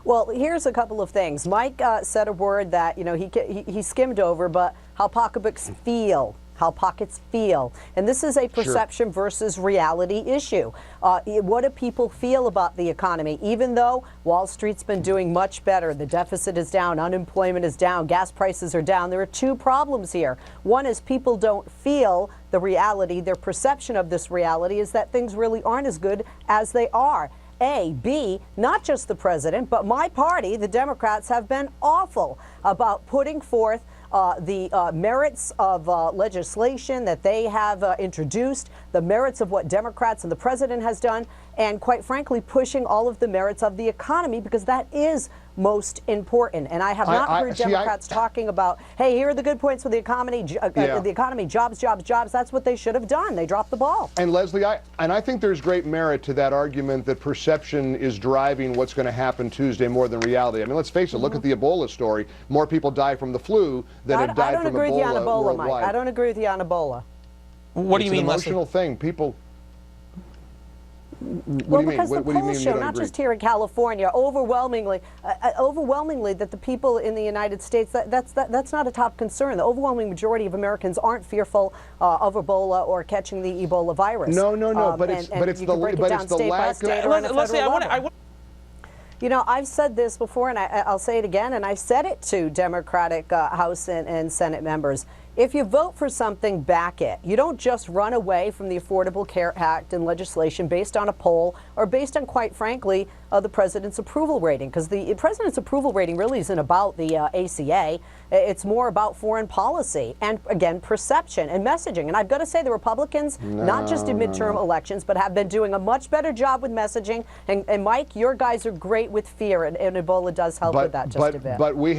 Well, here's a couple of things. Mike said a word that, he skimmed over, but how pocketbooks feel. How pockets feel. And this is a perception versus reality issue. What do people feel about the economy? Even though Wall Street's been doing much better, the deficit is down, unemployment is down, gas prices are down, there are two problems here. One is people don't feel the reality. Their perception of this reality is that things really aren't as good as they are. A. B, not just the president, but my party, the Democrats, have been awful about putting forth the merits of legislation that they have introduced, the merits of what Democrats and the president has done, and quite frankly, pushing all of the merits of the economy, because that is most important. And I have not heard Democrats talking about, hey, here are the good points with the economy, jobs, jobs, jobs. That's what they should have done. They dropped the ball. And Leslie, I think there's great merit to that argument that perception is driving what's going to happen Tuesday more than reality. I mean, let's face it, look at the Ebola story. More people die from the flu than have died from Ebola worldwide. I don't agree with you on Ebola, Mike. I don't agree with you on Ebola. What do you mean, Leslie? It's an emotional thing. People... Well, because the polls show, not just here in California, overwhelmingly that the people in the United States, that's not a top concern. The overwhelming majority of Americans aren't fearful of Ebola or catching the Ebola virus. No, but it's the lack of... Leslie, you know, I've said this before, and I'll say it again, and I've said it to Democratic House and Senate members. If you vote for something, back it. You don't just run away from the Affordable Care Act and legislation based on a poll or based on, quite frankly, the president's approval rating. Because the president's approval rating really isn't about the ACA. It's more about foreign policy and, again, perception and messaging. And I've got to say the Republicans, not just in midterm elections, but have been doing a much better job with messaging. And Mike, your guys are great with fear, and Ebola does help with that just a bit. But we